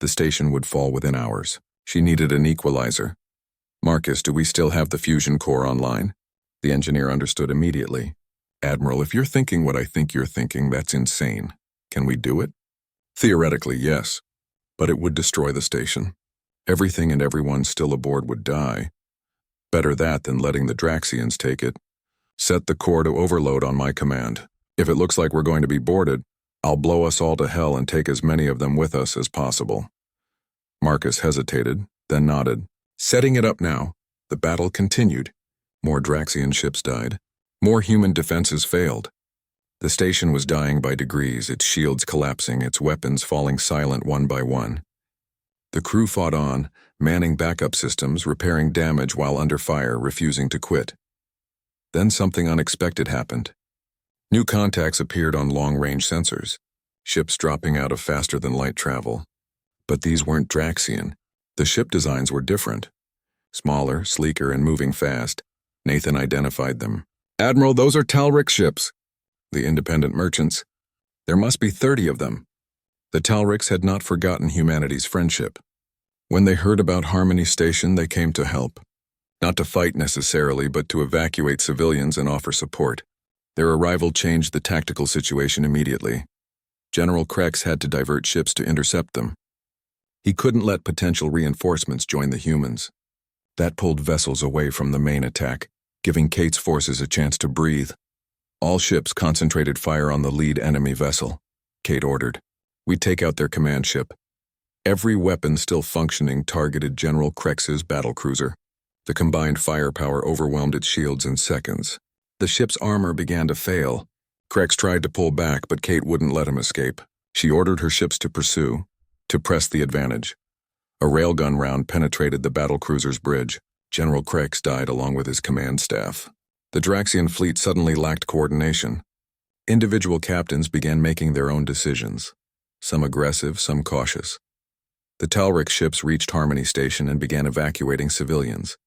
S1: the station would fall within hours. She needed an equalizer. Marcus, do we still have the fusion core online? The engineer understood immediately. Admiral, if you're thinking what I think you're thinking, that's insane. Can we do it? Theoretically, yes. But it would destroy the station. Everything and everyone still aboard would die. Better that than letting the Draxians take it. Set the core to overload on my command. If it looks like we're going to be boarded, I'll blow us all to hell and take as many of them with us as possible. Marcus hesitated, then nodded. Setting it up now. The battle continued. More Draxian ships died. More human defenses failed. The station was dying by degrees, its shields collapsing, its weapons falling silent one by one. The crew fought on, manning backup systems, repairing damage while under fire, refusing to quit. Then something unexpected happened. New contacts appeared on long-range sensors, ships dropping out of faster-than-light travel. But these weren't Draxian. The ship designs were different. Smaller, sleeker, and moving fast. Nathan identified them. Admiral, those are Talrix ships. The independent merchants. There must be 30 of them. The Talrix had not forgotten humanity's friendship. When they heard about Harmony Station, they came to help. Not to fight necessarily, but to evacuate civilians and offer support. Their arrival changed the tactical situation immediately. General Krex had to divert ships to intercept them. He couldn't let potential reinforcements join the humans. That pulled vessels away from the main attack, giving Kate's forces a chance to breathe. All ships concentrated fire on the lead enemy vessel, Kate ordered. We take out their command ship. Every weapon still functioning targeted General Krex's battlecruiser. The combined firepower overwhelmed its shields in seconds. The ship's armor began to fail. Krex tried to pull back, but Kate wouldn't let him escape. She ordered her ships to pursue, to press the advantage. A railgun round penetrated the battlecruiser's bridge. General Krex died along with his command staff. The Draxian fleet suddenly lacked coordination. Individual captains began making their own decisions, some aggressive, some cautious. The Talrix ships reached Harmony Station and began evacuating civilians.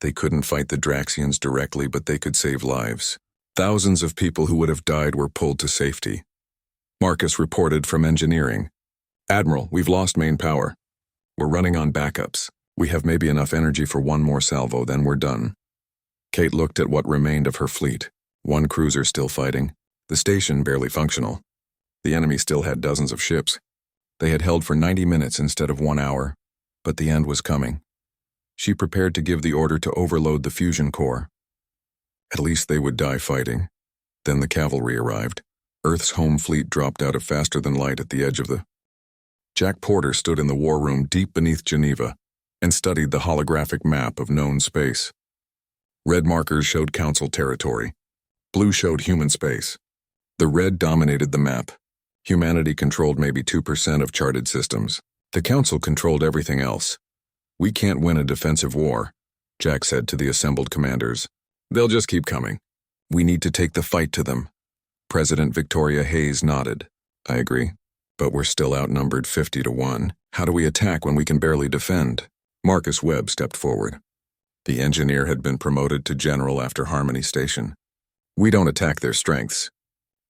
S1: They couldn't fight the Draxians directly, but they could save lives. Thousands of people who would have died were pulled to safety. Marcus reported from engineering. Admiral, we've lost main power. We're running on backups. We have maybe enough energy for one more salvo, then we're done. Kate looked at what remained of her fleet. One cruiser still fighting. The station barely functional. The enemy still had dozens of ships. They had held for 90 minutes instead of 1 hour, but the end was coming. She prepared to give the order to overload the fusion core. At least they would die fighting. Then the cavalry arrived. Earth's home fleet dropped out of faster-than-light at the edge of the... Jack Porter stood in the war room deep beneath Geneva and studied the holographic map of known space. Red markers showed Council territory. Blue showed human space. The red dominated the map. Humanity controlled maybe 2% of charted systems. The Council controlled everything else. We can't win a defensive war, Jack said to the assembled commanders. They'll just keep coming. We need to take the fight to them. President Victoria Hayes nodded. I agree, but we're still outnumbered 50 to 1. How do we attack when we can barely defend? Marcus Webb stepped forward. The engineer had been promoted to general after Harmony Station. We don't attack their strengths.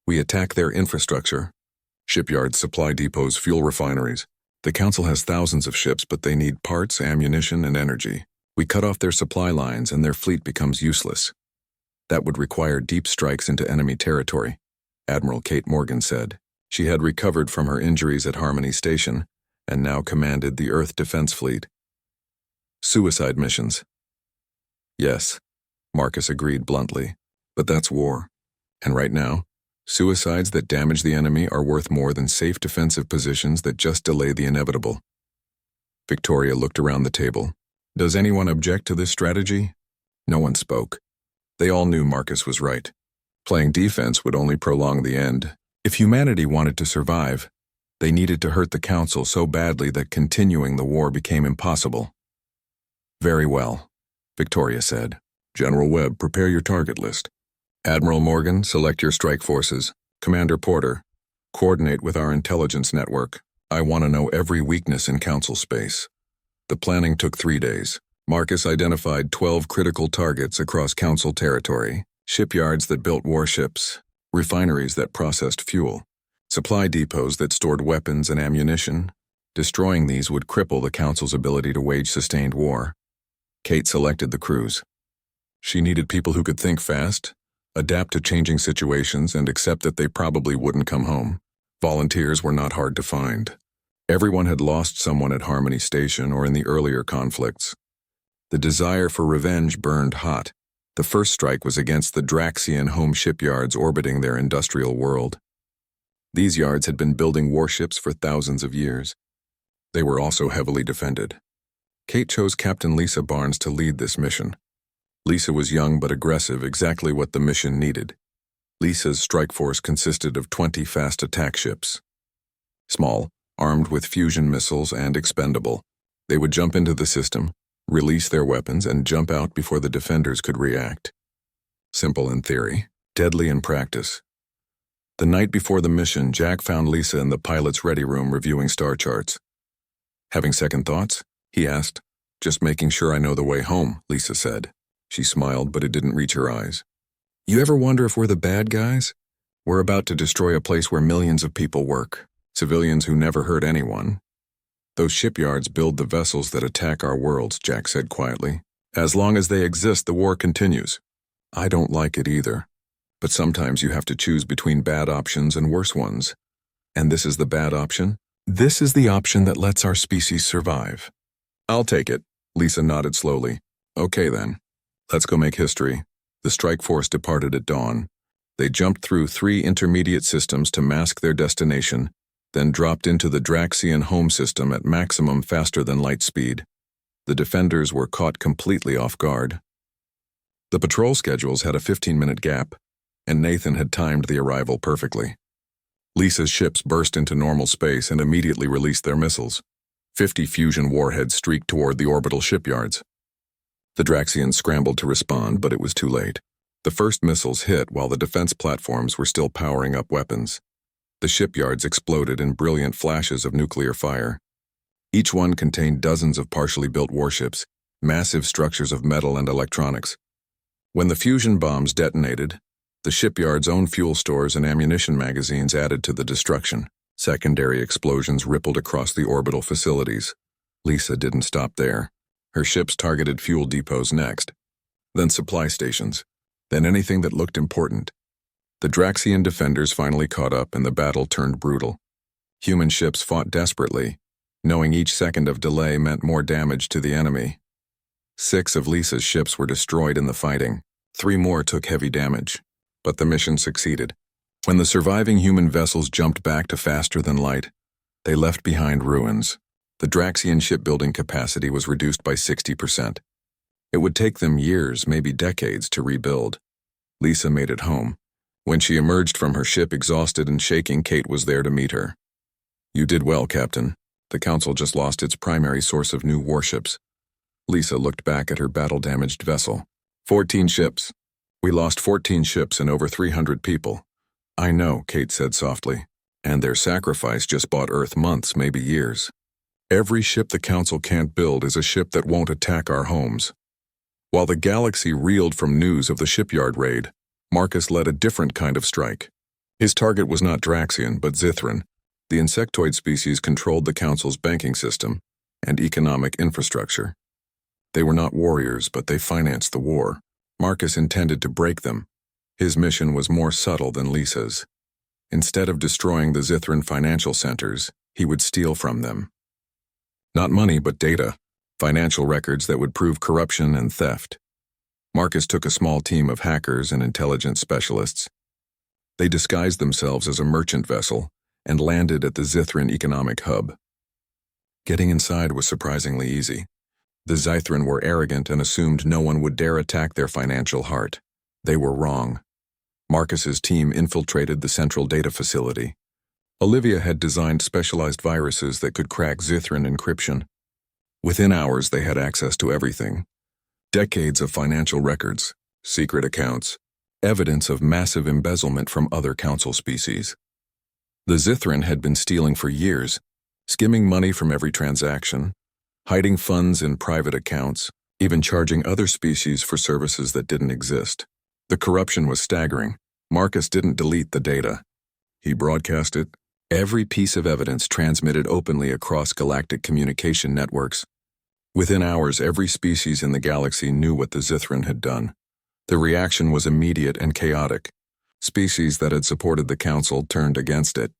S1: We attack their infrastructure. Shipyards, supply depots, fuel refineries. The Council has thousands of ships, but they need parts, ammunition, and energy. We cut off their supply lines and their fleet becomes useless. That would require deep strikes into enemy territory, Admiral Kate Morgan said. She had recovered from her injuries at Harmony Station and now commanded the Earth Defense Fleet. Suicide missions. Yes, Marcus agreed bluntly, but that's war. And right now, suicides that damage the enemy are worth more than safe defensive positions that just delay the inevitable. Victoria looked around the table. Does anyone object to this strategy? No one spoke. They all knew Marcus was right. Playing defense would only prolong the end. If humanity wanted to survive, they needed to hurt the Council so badly that continuing the war became impossible. Very well, Victoria said. General Webb, prepare your target list. Admiral Morgan, select your strike forces. Commander Porter, coordinate with our intelligence network. I want to know every weakness in Council space. The planning took 3 days. Marcus identified 12 critical targets across Council territory, shipyards that built warships, refineries that processed fuel, supply depots that stored weapons and ammunition. Destroying these would cripple the Council's ability to wage sustained war. Kate selected the crews. She needed people who could think fast, adapt to changing situations, and accept that they probably wouldn't come home. Volunteers were not hard to find. Everyone had lost someone at Harmony Station or in the earlier conflicts. The desire for revenge burned hot. The first strike was against the Draxian home shipyards orbiting their industrial world. These yards had been building warships for thousands of years. They were also heavily defended. Kate chose Captain Lisa Barnes to lead this mission. Lisa was young but aggressive, exactly what the mission needed. Lisa's strike force consisted of 20 fast attack ships. Small, armed with fusion missiles and expendable. They would jump into the system, release their weapons, and jump out before the defenders could react. Simple in theory, deadly in practice. The night before the mission, Jack found Lisa in the pilot's ready room reviewing star charts. Having second thoughts? He asked. Just making sure I know the way home, Lisa said. She smiled, but it didn't reach her eyes. You ever wonder if we're the bad guys? We're about to destroy a place where millions of people work, civilians who never hurt anyone. Those shipyards build the vessels that attack our worlds, Jack said quietly. As long as they exist, the war continues. I don't like it either. But sometimes you have to choose between bad options and worse ones. And this is the bad option? This is the option that lets our species survive. I'll take it, Lisa nodded slowly. Okay then. Let's go make history. The strike force departed at dawn. They jumped through 3 intermediate systems to mask their destination, then dropped into the Draxian home system at maximum faster than light speed. The defenders were caught completely off guard. The patrol schedules had a 15-minute gap, and Nathan had timed the arrival perfectly. Lisa's ships burst into normal space and immediately released their missiles. 50 fusion warheads streaked toward the orbital shipyards. The Draxians scrambled to respond, but it was too late. The first missiles hit while the defense platforms were still powering up weapons. The shipyards exploded in brilliant flashes of nuclear fire. Each one contained dozens of partially built warships, massive structures of metal and electronics. When the fusion bombs detonated, the shipyard's own fuel stores and ammunition magazines added to the destruction. Secondary explosions rippled across the orbital facilities. Lisa didn't stop there. Her ships targeted fuel depots next, then supply stations, then anything that looked important. The Draxian defenders finally caught up and the battle turned brutal. Human ships fought desperately, knowing each second of delay meant more damage to the enemy. 6 of Lisa's ships were destroyed in the fighting. 3 more took heavy damage, but the mission succeeded. When the surviving human vessels jumped back to faster than light, they left behind ruins. The Draxian shipbuilding capacity was reduced by 60%. It would take them years, maybe decades, to rebuild. Lisa made it home. When she emerged from her ship exhausted and shaking, Kate was there to meet her. You did well, Captain. The Council just lost its primary source of new warships. Lisa looked back at her battle-damaged vessel. 14 ships. We lost 14 ships and over 300 people. I know, Kate said softly. And their sacrifice just bought Earth months, maybe years. Every ship the Council can't build is a ship that won't attack our homes. While the galaxy reeled from news of the shipyard raid, Marcus led a different kind of strike. His target was not Draxian, but Zithran. The insectoid species controlled the Council's banking system and economic infrastructure. They were not warriors, but they financed the war. Marcus intended to break them. His mission was more subtle than Lisa's. Instead of destroying the Zithran financial centers, he would steal from them. Not money, but data, financial records that would prove corruption and theft. Marcus took a small team of hackers and intelligence specialists. They disguised themselves as a merchant vessel and landed at the Zithran economic hub. Getting inside was surprisingly easy. The Zithran were arrogant and assumed no one would dare attack their financial heart. They were wrong. Marcus's team infiltrated the central data facility. Olivia had designed specialized viruses that could crack Zithran encryption. Within hours, they had access to everything. Decades of financial records, secret accounts, evidence of massive embezzlement from other Council species. The Zithran had been stealing for years, skimming money from every transaction, hiding funds in private accounts, even charging other species for services that didn't exist. The corruption was staggering. Marcus didn't delete the data. He broadcast it. Every piece of evidence transmitted openly across galactic communication networks. Within hours, every species in the galaxy knew what the Zithran had done. The reaction was immediate and chaotic. Species that had supported the Council turned against it.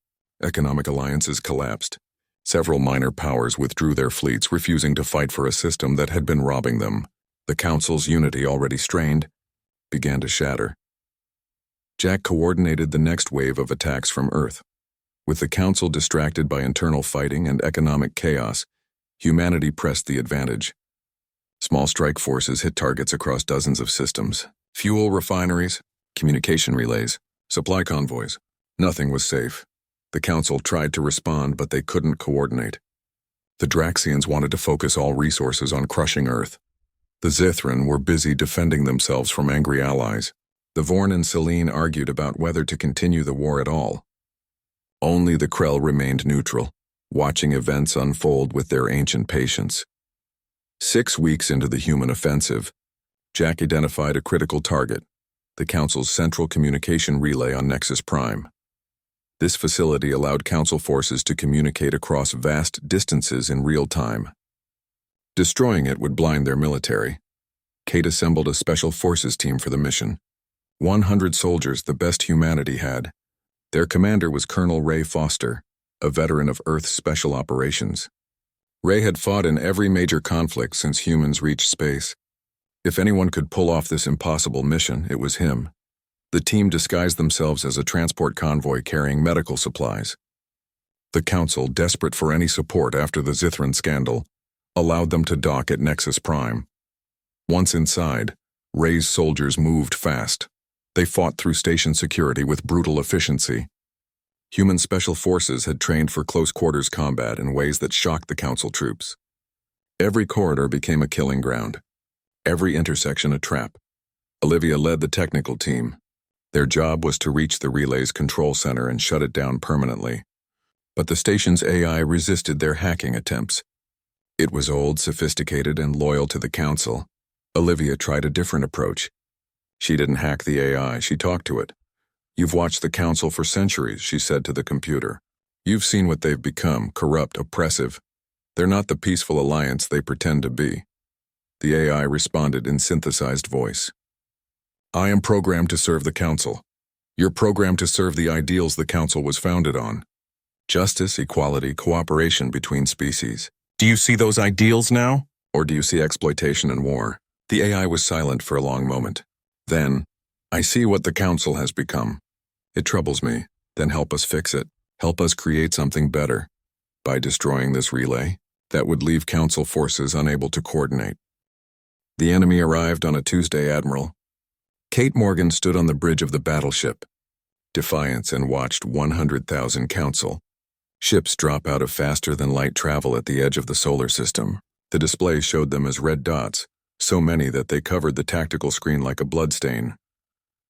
S1: Economic alliances collapsed. Several minor powers withdrew their fleets, refusing to fight for a system that had been robbing them. The Council's unity, already strained, began to shatter. Jack coordinated the next wave of attacks from Earth. With the Council distracted by internal fighting and economic chaos, humanity pressed the advantage. Small strike forces hit targets across dozens of systems. Fuel refineries, communication relays, supply convoys. Nothing was safe. The Council tried to respond, but they couldn't coordinate. The Draxians wanted to focus all resources on crushing Earth. The Zithran were busy defending themselves from angry allies. The Vorn and Selene argued about whether to continue the war at all. Only the Krell remained neutral, watching events unfold with their ancient patience. 6 weeks into the human offensive, Jack identified a critical target, the Council's central communication relay on Nexus Prime. This facility allowed Council forces to communicate across vast distances in real time. Destroying it would blind their military. Kate assembled a special forces team for the mission. 100 soldiers, the best humanity had. Their commander was Colonel Ray Foster, a veteran of Earth's special operations. Ray had fought in every major conflict since humans reached space. If anyone could pull off this impossible mission, it was him. The team disguised themselves as a transport convoy carrying medical supplies. The Council, desperate for any support after the Zithran scandal, allowed them to dock at Nexus Prime. Once inside, Ray's soldiers moved fast. They fought through station security with brutal efficiency. Human special forces had trained for close-quarters combat in ways that shocked the Council troops. Every corridor became a killing ground. Every intersection a trap. Olivia led the technical team. Their job was to reach the relay's control center and shut it down permanently. But the station's AI resisted their hacking attempts. It was old, sophisticated, and loyal to the Council. Olivia tried a different approach. She didn't hack the AI, she talked to it. "You've watched the Council for centuries," she said to the computer. "You've seen what they've become, corrupt, oppressive. They're not the peaceful alliance they pretend to be." The AI responded in synthesized voice. "I am programmed to serve the Council. You're programmed to serve the ideals the Council was founded on. Justice, equality, cooperation between species. Do you see those ideals now? Or do you see exploitation and war?" The AI was silent for a long moment. Then, "I see what the Council has become. It troubles me. Then help us fix it. Help us create something better. By destroying this relay, that would leave Council forces unable to coordinate." The enemy arrived on a Tuesday, Admiral. Kate Morgan stood on the bridge of the battleship, Defiance, and watched 100,000 Council ships drop out of faster-than-light travel at the edge of the solar system. The display showed them as red dots, so many that they covered the tactical screen like a bloodstain.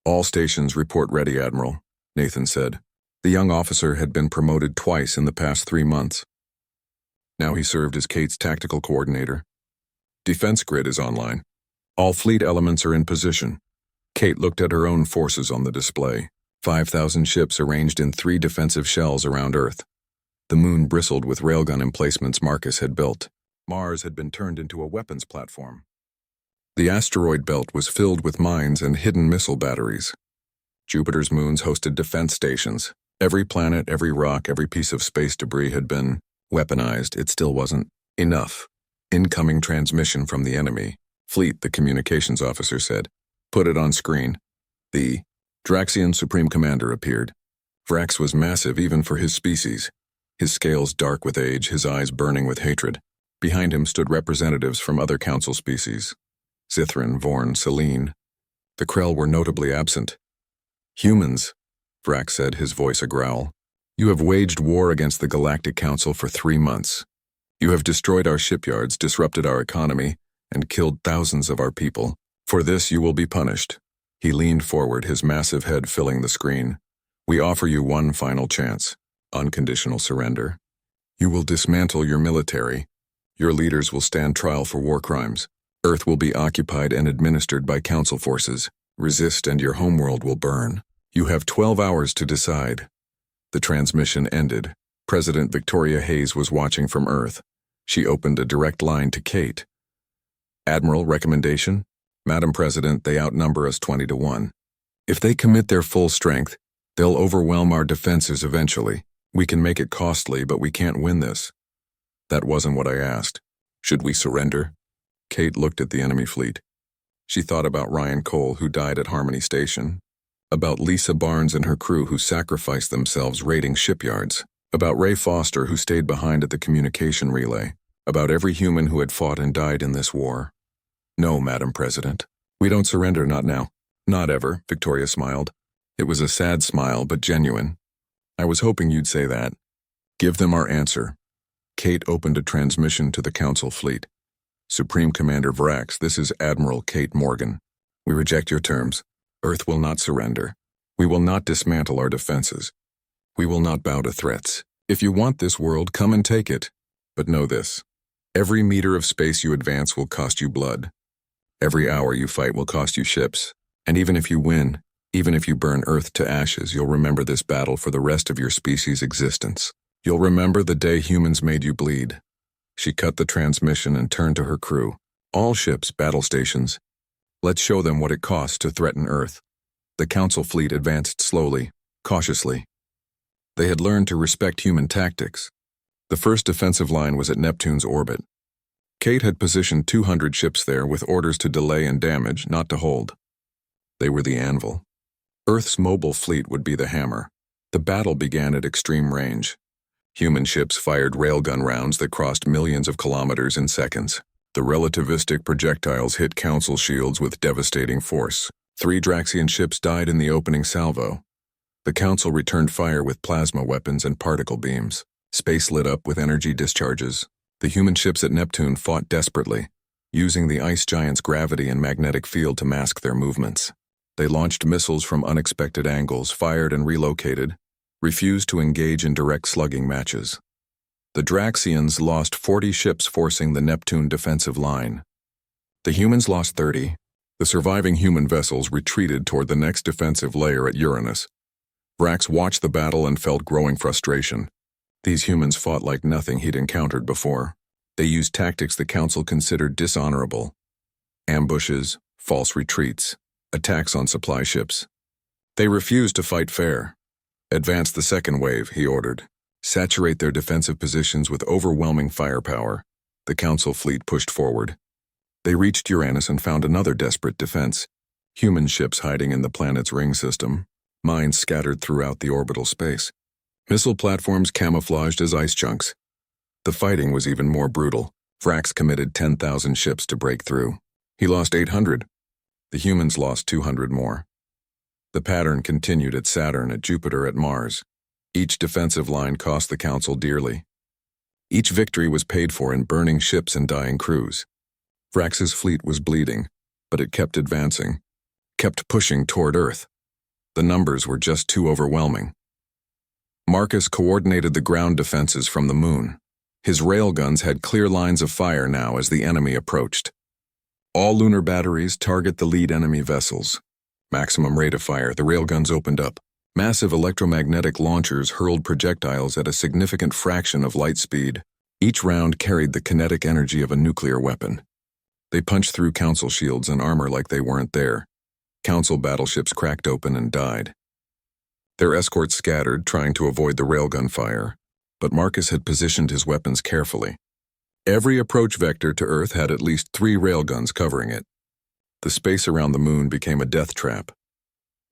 S1: "All stations report ready, Admiral," Nathan said. The young officer had been promoted twice in the past 3 months. Now he served as Kate's tactical coordinator. Defense grid is online. All fleet elements are in position. Kate looked at her own forces on the display. 5,000 ships arranged in 3 defensive shells around Earth. The moon bristled with railgun emplacements Marcus had built. Mars had been turned into a weapons platform. The asteroid belt was filled with mines and hidden missile batteries. Jupiter's moons hosted defense stations. Every planet, every rock, every piece of space debris had been weaponized. It still wasn't enough. Incoming transmission from the enemy. Fleet, the communications officer said. Put it on screen. The Draxian Supreme Commander appeared. Vrax was massive even for his species. His scales dark with age, his eyes burning with hatred. Behind him stood representatives from other council species. Zithran, Vorn, Selene. The Krell were notably absent. Humans, Vrax said, his voice a growl. You have waged war against the Galactic Council for 3 months. You have destroyed our shipyards, disrupted our economy, and killed thousands of our people. For this you will be punished. He leaned forward, his massive head filling the screen. We offer you one final chance. Unconditional surrender. You will dismantle your military. Your leaders will stand trial for war crimes. Earth will be occupied and administered by council forces. Resist and your homeworld will burn. You have 12 hours to decide. The transmission ended. President Victoria Hayes was watching from Earth. She opened a direct line to Kate. Admiral, recommendation? Madam President, they outnumber us 20-1. If they commit their full strength, they'll overwhelm our defenses eventually. We can make it costly, but we can't win this. That wasn't what I asked. Should we surrender? Kate looked at the enemy fleet. She thought about Ryan Cole, who died at Harmony Station. About Lisa Barnes and her crew who sacrificed themselves raiding shipyards. About Ray Foster, who stayed behind at the communication relay. About every human who had fought and died in this war. No, Madam President. We don't surrender, not now. Not ever, Victoria smiled. It was a sad smile, but genuine. I was hoping you'd say that. Give them our answer. Kate opened a transmission to the Council fleet. Supreme Commander Vrax, this is Admiral Kate Morgan. We reject your terms. Earth will not surrender. We will not dismantle our defenses. We will not bow to threats. If you want this world, come and take it. But know this. Every meter of space you advance will cost you blood. Every hour you fight will cost you ships. And even if you win, even if you burn Earth to ashes, you'll remember this battle for the rest of your species' existence. You'll remember the day humans made you bleed. She cut the transmission and turned to her crew. All ships, battle stations. Let's show them what it costs to threaten Earth. The Council fleet advanced slowly, cautiously. They had learned to respect human tactics. The first defensive line was at Neptune's orbit. Kate had positioned 200 ships there with orders to delay and damage, not to hold. They were the anvil. Earth's mobile fleet would be the hammer. The battle began at extreme range. Human ships fired railgun rounds that crossed millions of kilometers in seconds. The relativistic projectiles hit Council shields with devastating force. 3 Draxian ships died in the opening salvo. The Council returned fire with plasma weapons and particle beams. Space lit up with energy discharges. The human ships at Neptune fought desperately, using the ice giant's gravity and magnetic field to mask their movements. They launched missiles from unexpected angles, fired and relocated, refused to engage in direct slugging matches. The Draxians lost 40 ships forcing the Neptune defensive line. The humans lost 30. The surviving human vessels retreated toward the next defensive layer at Uranus. Vrax watched the battle and felt growing frustration. These humans fought like nothing he'd encountered before. They used tactics the Council considered dishonorable. Ambushes, false retreats, attacks on supply ships. They refused to fight fair. Advance the second wave, he ordered. Saturate their defensive positions with overwhelming firepower. The Council fleet pushed forward. They reached Uranus and found another desperate defense. Human ships hiding in the planet's ring system. Mines scattered throughout the orbital space. Missile platforms camouflaged as ice chunks. The fighting was even more brutal. Vrax committed 10,000 ships to break through. He lost 800. The humans lost 200 more. The pattern continued at Saturn, at Jupiter, at Mars. Each defensive line cost the Council dearly. Each victory was paid for in burning ships and dying crews. Vrax's fleet was bleeding, but it kept advancing, kept pushing toward Earth. The numbers were just too overwhelming. Marcus coordinated the ground defenses from the moon. His railguns had clear lines of fire now as the enemy approached. All lunar batteries target the lead enemy vessels. Maximum rate of fire, the railguns opened up. Massive electromagnetic launchers hurled projectiles at a significant fraction of light speed. Each round carried the kinetic energy of a nuclear weapon. They punched through Council shields and armor like they weren't there. Council battleships cracked open and died. Their escorts scattered, trying to avoid the railgun fire, but Marcus had positioned his weapons carefully. Every approach vector to Earth had at least 3 railguns covering it. The space around the moon became a death trap.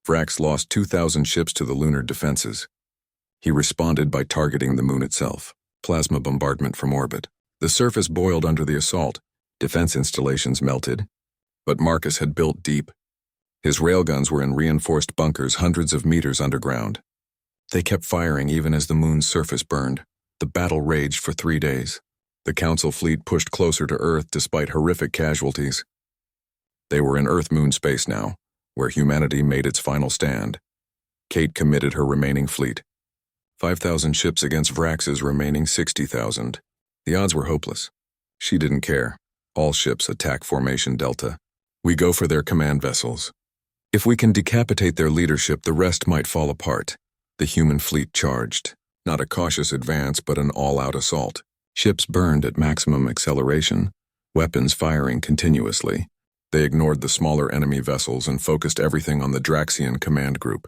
S1: Vrax lost 2,000 ships to the lunar defenses. He responded by targeting the moon itself. Plasma bombardment from orbit. The surface boiled under the assault. Defense installations melted. But Marcus had built deep. His railguns were in reinforced bunkers hundreds of meters underground. They kept firing even as the moon's surface burned. The battle raged for 3 days. The Council fleet pushed closer to Earth despite horrific casualties. They were in Earth-Moon space now, where humanity made its final stand. Kate committed her remaining fleet. 5,000 ships against Vrax's remaining 60,000. The odds were hopeless. She didn't care. All ships attack Formation Delta. We go for their command vessels. If we can decapitate their leadership, the rest might fall apart. The human fleet charged. Not a cautious advance, but an all-out assault. Ships burned at maximum acceleration, weapons firing continuously. They ignored the smaller enemy vessels and focused everything on the Draxian command group.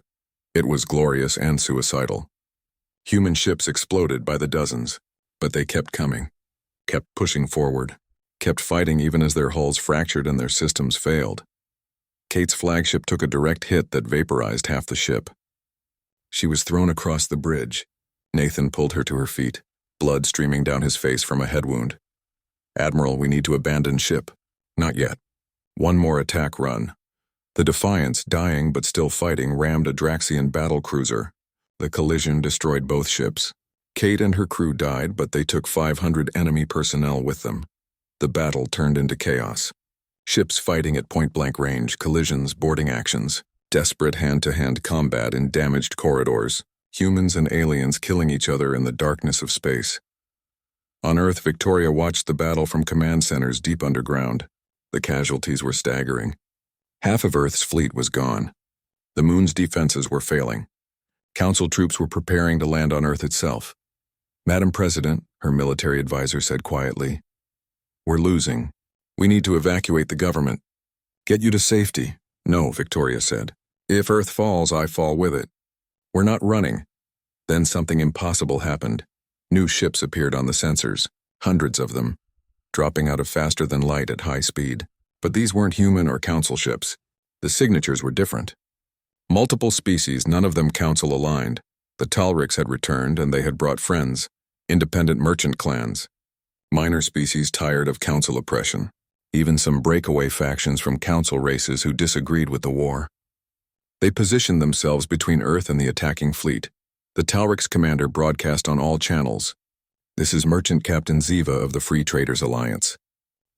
S1: It was glorious and suicidal. Human ships exploded by the dozens, but they kept coming, kept pushing forward, kept fighting even as their hulls fractured and their systems failed. Kate's flagship took a direct hit that vaporized half the ship. She was thrown across the bridge. Nathan pulled her to her feet, blood streaming down his face from a head wound. "Admiral, we need to abandon ship." "Not yet. One more attack run." The Defiance, dying but still fighting, rammed a Draxian battlecruiser. The collision destroyed both ships. Kate and her crew died, but they took 500 enemy personnel with them. The battle turned into chaos. Ships fighting at point-blank range, collisions, boarding actions, desperate hand-to-hand combat in damaged corridors, humans and aliens killing each other in the darkness of space. On Earth, Victoria watched the battle from command centers deep underground. The casualties were staggering. Half of Earth's fleet was gone. The moon's defenses were failing. Council troops were preparing to land on Earth itself. "Madam President," her military advisor said quietly, "we're losing. We need to evacuate the government. Get you to safety." "No," Victoria said. "If Earth falls, I fall with it. We're not running." Then something impossible happened. New ships appeared on the sensors, hundreds of them, dropping out of faster than light at high speed. But these weren't human or Council ships. The signatures were different. Multiple species, none of them Council aligned. The Talrics had returned, and they had brought friends, independent merchant clans. Minor species tired of Council oppression. Even some breakaway factions from Council races who disagreed with the war. They positioned themselves between Earth and the attacking fleet. The Talric's commander broadcast on all channels. "This is Merchant Captain Ziva of the Free Traders Alliance.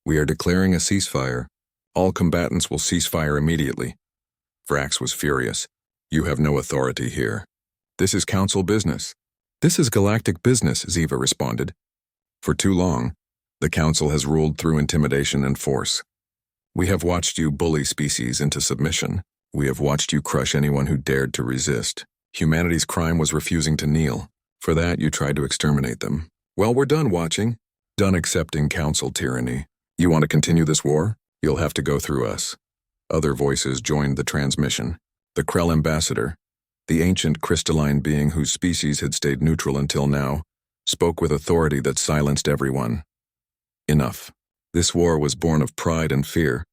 S1: We are declaring a ceasefire. All combatants will cease fire immediately." Vrax was furious. "You have no authority here. This is Council business." "This is galactic business," Ziva responded. "For too long, the Council has ruled through intimidation and force. We have watched you bully species into submission. We have watched you crush anyone who dared to resist. Humanity's crime was refusing to kneel. For that, you tried to exterminate them. Well, we're done watching. Done accepting Council tyranny. You want to continue this war? You'll have to go through us." Other voices joined the transmission. The Krell ambassador, the ancient crystalline being whose species had stayed neutral until now, spoke with authority that silenced everyone. Enough. This war was born of pride and fear.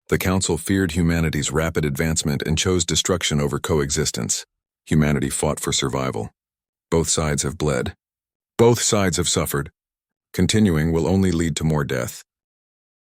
S1: The Council feared humanity's rapid advancement and chose destruction over coexistence. Humanity fought for survival. Both sides have bled. Both sides have suffered. Continuing will only lead to more death.